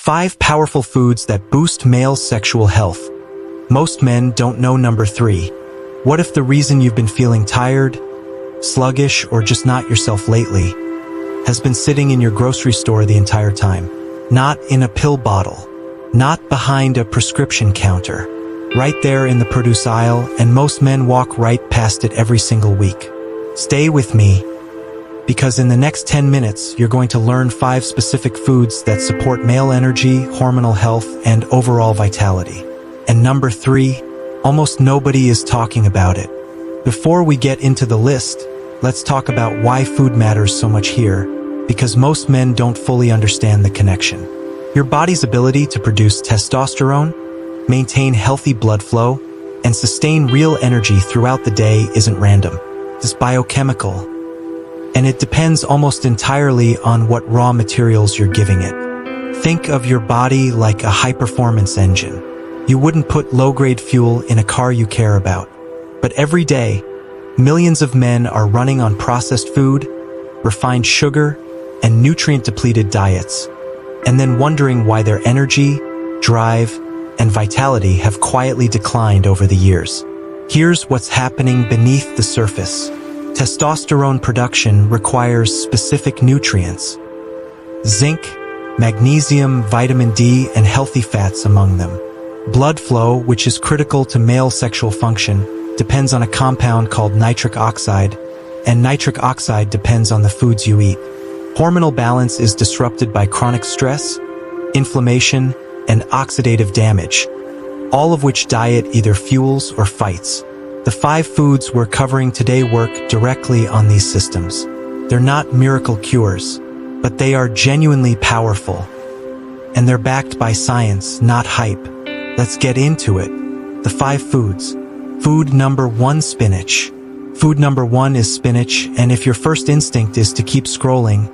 5 powerful foods that boost male sexual health. Most men don't know number 3. What if the reason you've been feeling tired, sluggish, or just not yourself lately has been sitting in your grocery store the entire time? Not in a pill bottle, not behind a prescription counter, right there in the produce aisle, and most men walk right past it every single week. Stay with me, because in the next 10 minutes, you're going to learn 5 specific foods that support male energy, hormonal health, and overall vitality. And number 3, almost nobody is talking about it. Before we get into the list, let's talk about why food matters so much here, because most men don't fully understand the connection. Your body's ability to produce testosterone, maintain healthy blood flow, and sustain real energy throughout the day isn't random. It's biochemical, and it depends almost entirely on what raw materials you're giving it. Think of your body like a high-performance engine. You wouldn't put low-grade fuel in a car you care about. But every day, millions of men are running on processed food, refined sugar, and nutrient-depleted diets, and then wondering why their energy, drive, and vitality have quietly declined over the years. Here's what's happening beneath the surface. Testosterone production requires specific nutrients: zinc, magnesium, vitamin D, and healthy fats among them. Blood flow, which is critical to male sexual function, depends on a compound called nitric oxide, and nitric oxide depends on the foods you eat. Hormonal balance is disrupted by chronic stress, inflammation, and oxidative damage, all of which diet either fuels or fights. The 5 foods we're covering today work directly on these systems. They're not miracle cures, but they are genuinely powerful. And they're backed by science, not hype. Let's get into it. The 5 foods. Food number 1, spinach. Food number 1 is spinach, and if your first instinct is to keep scrolling,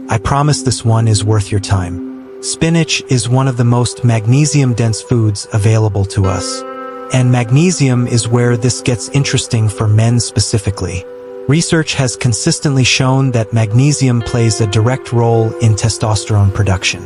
I promise this one is worth your time. Spinach is one of the most magnesium-dense foods available to us. And magnesium is where this gets interesting for men specifically. Research has consistently shown that magnesium plays a direct role in testosterone production.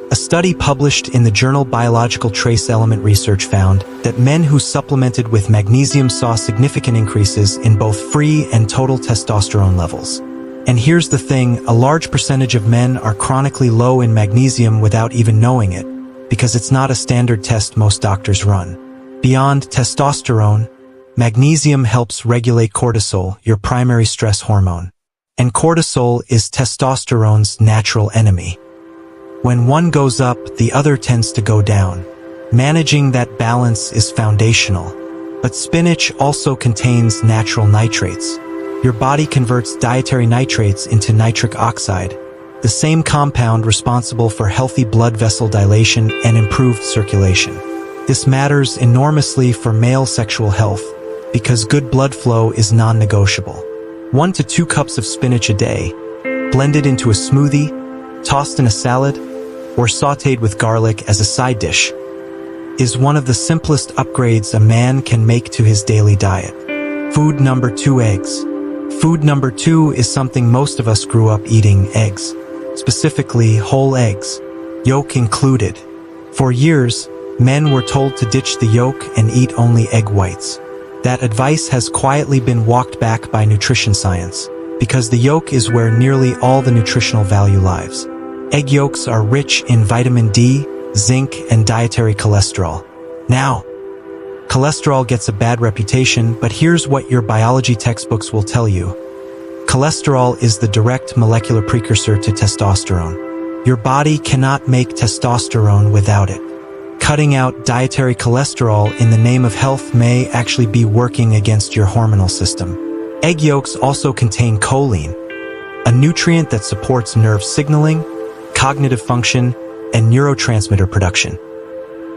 A study published in the journal Biological Trace Element Research found that men who supplemented with magnesium saw significant increases in both free and total testosterone levels. And here's the thing, a large percentage of men are chronically low in magnesium without even knowing it, because it's not a standard test most doctors run. Beyond testosterone, magnesium helps regulate cortisol, your primary stress hormone. And cortisol is testosterone's natural enemy. When one goes up, the other tends to go down. Managing that balance is foundational. But spinach also contains natural nitrates. Your body converts dietary nitrates into nitric oxide, the same compound responsible for healthy blood vessel dilation and improved circulation. This matters enormously for male sexual health because good blood flow is non-negotiable. 1 to 2 cups of spinach a day, blended into a smoothie, tossed in a salad, or sautéed with garlic as a side dish, is one of the simplest upgrades a man can make to his daily diet. Food number 2, eggs. Food number 2 is something most of us grew up eating: eggs. Specifically, whole eggs, yolk included. For years, men were told to ditch the yolk and eat only egg whites. That advice has quietly been walked back by nutrition science, because the yolk is where nearly all the nutritional value lies. Egg yolks are rich in vitamin D, zinc, and dietary cholesterol. Now, cholesterol gets a bad reputation, but here's what your biology textbooks will tell you. Cholesterol is the direct molecular precursor to testosterone. Your body cannot make testosterone without it. Cutting out dietary cholesterol in the name of health may actually be working against your hormonal system. Egg yolks also contain choline, a nutrient that supports nerve signaling, cognitive function, and neurotransmitter production.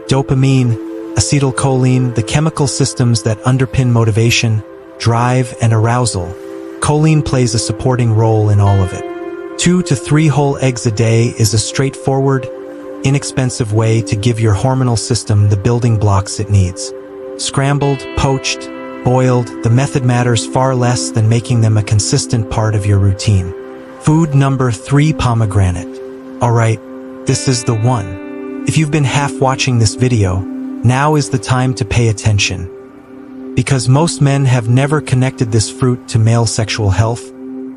Dopamine, acetylcholine, the chemical systems that underpin motivation, drive, and arousal. Choline plays a supporting role in all of it. 2 to 3 whole eggs a day is a straightforward, inexpensive way to give your hormonal system the building blocks it needs. Scrambled, poached, boiled, the method matters far less than making them a consistent part of your routine. Food number 3, pomegranate. Alright, this is the one. If you've been half watching this video, now is the time to pay attention. Because most men have never connected this fruit to male sexual health,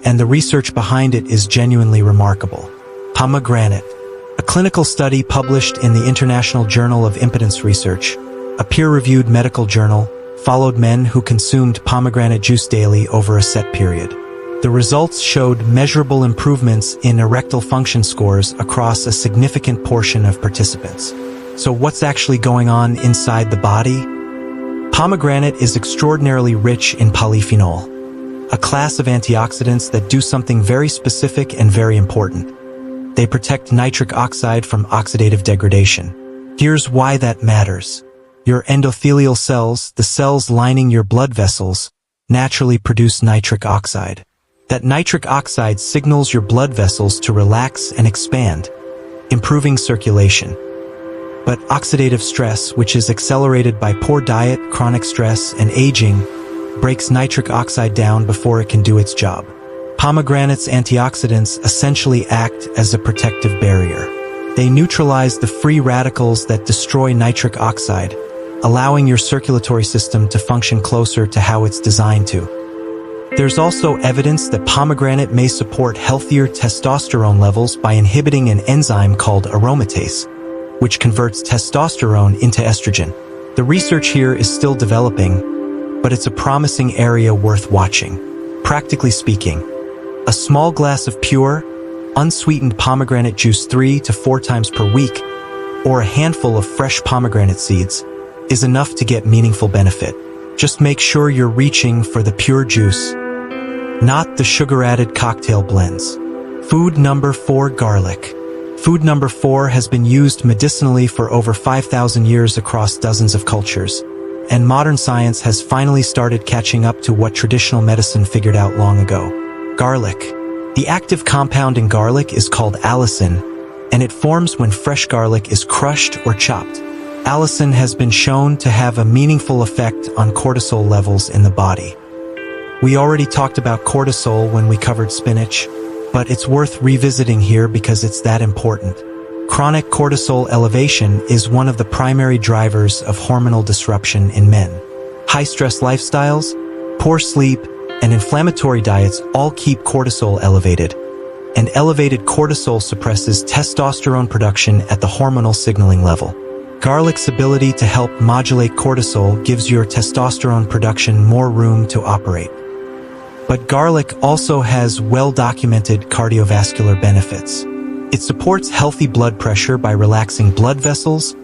and the research behind it is genuinely remarkable. Pomegranate. A clinical study published in the International Journal of Impotence Research, a peer-reviewed medical journal, followed men who consumed pomegranate juice daily over a set period. The results showed measurable improvements in erectile function scores across a significant portion of participants. So what's actually going on inside the body? Pomegranate is extraordinarily rich in polyphenol, a class of antioxidants that do something very specific and very important. They protect nitric oxide from oxidative degradation. Here's why that matters. Your endothelial cells, the cells lining your blood vessels, naturally produce nitric oxide. That nitric oxide signals your blood vessels to relax and expand, improving circulation. But oxidative stress, which is accelerated by poor diet, chronic stress, and aging, breaks nitric oxide down before it can do its job. Pomegranate's antioxidants essentially act as a protective barrier. They neutralize the free radicals that destroy nitric oxide, allowing your circulatory system to function closer to how it's designed to. There's also evidence that pomegranate may support healthier testosterone levels by inhibiting an enzyme called aromatase, which converts testosterone into estrogen. The research here is still developing, but it's a promising area worth watching. Practically speaking, a small glass of pure, unsweetened pomegranate juice 3 to 4 times per week, or a handful of fresh pomegranate seeds, is enough to get meaningful benefit. Just make sure you're reaching for the pure juice, not the sugar-added cocktail blends. Food number 4, garlic. Food number 4 has been used medicinally for over 5,000 years across dozens of cultures, and modern science has finally started catching up to what traditional medicine figured out long ago. Garlic. The active compound in garlic is called allicin, and it forms when fresh garlic is crushed or chopped. Allicin has been shown to have a meaningful effect on cortisol levels in the body. We already talked about cortisol when we covered spinach, but it's worth revisiting here because it's that important. Chronic cortisol elevation is one of the primary drivers of hormonal disruption in men. High-stress lifestyles, poor sleep, and inflammatory diets all keep cortisol elevated, and elevated cortisol suppresses testosterone production at the hormonal signaling level. Garlic's ability to help modulate cortisol gives your testosterone production more room to operate. But garlic also has well-documented cardiovascular benefits. It supports healthy blood pressure by relaxing blood vessels,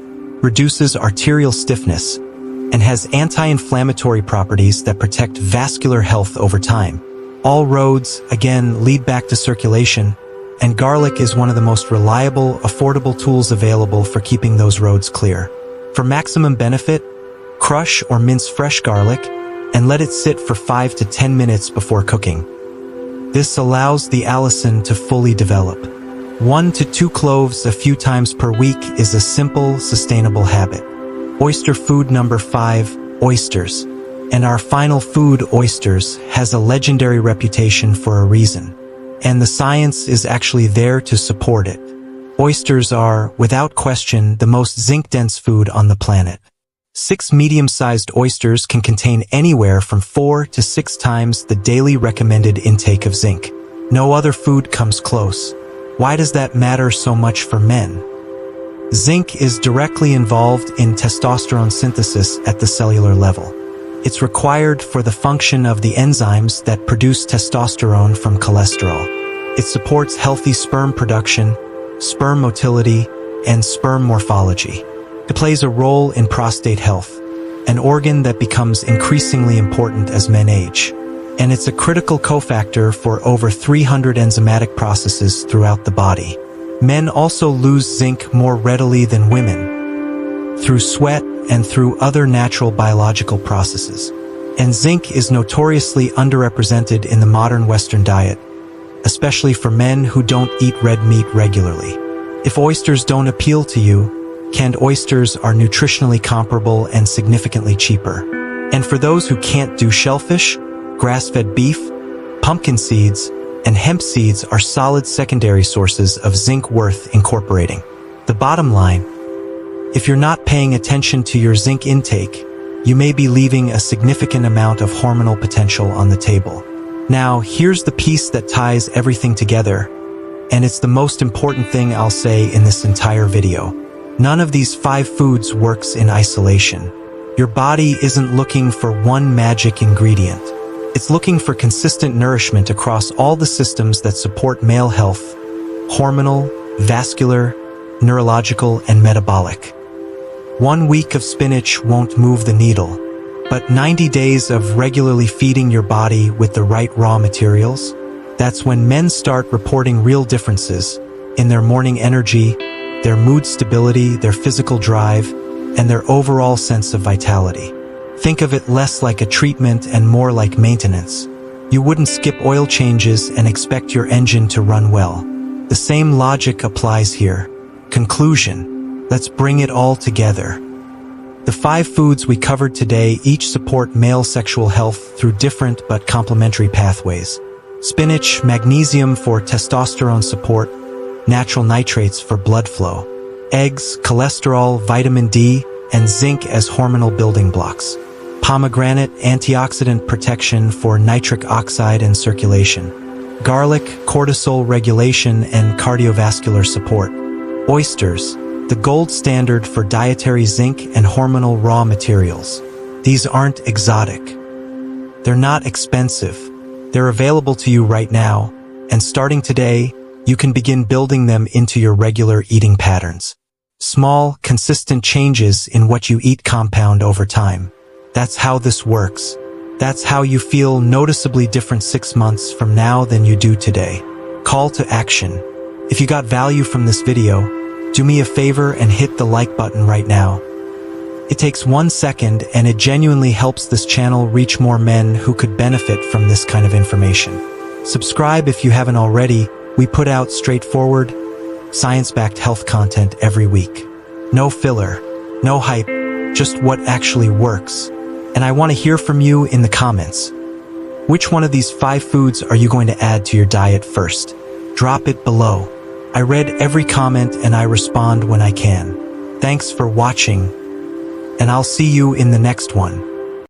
reduces arterial stiffness, and has anti-inflammatory properties that protect vascular health over time. All roads, again, lead back to circulation, and garlic is one of the most reliable, affordable tools available for keeping those roads clear. For maximum benefit, crush or mince fresh garlic and let it sit for 5 to 10 minutes before cooking. This allows the allicin to fully develop. 1 to 2 cloves a few times per week is a simple, sustainable habit. Oyster food number 5, oysters. And our final food, oysters, has a legendary reputation for a reason. And the science is actually there to support it. Oysters are, without question, the most zinc-dense food on the planet. 6 medium-sized oysters can contain anywhere from 4 to 6 times the daily recommended intake of zinc. No other food comes close. Why does that matter so much for men? Zinc is directly involved in testosterone synthesis at the cellular level. It's required for the function of the enzymes that produce testosterone from cholesterol. It supports healthy sperm production, sperm motility, and sperm morphology. It plays a role in prostate health, an organ that becomes increasingly important as men age. And it's a critical cofactor for over 300 enzymatic processes throughout the body. Men also lose zinc more readily than women, through sweat and through other natural biological processes. And zinc is notoriously underrepresented in the modern Western diet, especially for men who don't eat red meat regularly. If oysters don't appeal to you, canned oysters are nutritionally comparable and significantly cheaper. And for those who can't do shellfish, grass-fed beef, pumpkin seeds, and hemp seeds are solid secondary sources of zinc worth incorporating. The bottom line, if you're not paying attention to your zinc intake, you may be leaving a significant amount of hormonal potential on the table. Now, here's the piece that ties everything together, and it's the most important thing I'll say in this entire video. None of these 5 foods works in isolation. Your body isn't looking for one magic ingredient. It's looking for consistent nourishment across all the systems that support male health: hormonal, vascular, neurological, and metabolic. 1 week of spinach won't move the needle, but 90 days of regularly feeding your body with the right raw materials, that's when men start reporting real differences in their morning energy, their mood stability, their physical drive, and their overall sense of vitality. Think of it less like a treatment and more like maintenance. You wouldn't skip oil changes and expect your engine to run well. The same logic applies here. Conclusion. Let's bring it all together. The 5 foods we covered today each support male sexual health through different but complementary pathways. Spinach, magnesium for testosterone support, natural nitrates for blood flow, eggs, cholesterol, vitamin D, and zinc as hormonal building blocks. Pomegranate, antioxidant protection for nitric oxide and circulation. Garlic, cortisol regulation and cardiovascular support. Oysters, the gold standard for dietary zinc and hormonal raw materials. These aren't exotic. They're not expensive. They're available to you right now, and starting today, you can begin building them into your regular eating patterns. Small, consistent changes in what you eat compound over time. That's how this works. That's how you feel noticeably different 6 months from now than you do today. Call to action. If you got value from this video, do me a favor and hit the like button right now. It takes 1 second and it genuinely helps this channel reach more men who could benefit from this kind of information. Subscribe if you haven't already. We put out straightforward, science-backed health content every week. No filler, no hype, just what actually works. And I want to hear from you in the comments. Which one of these 5 foods are you going to add to your diet first? Drop it below. I read every comment and I respond when I can. Thanks for watching, and I'll see you in the next one.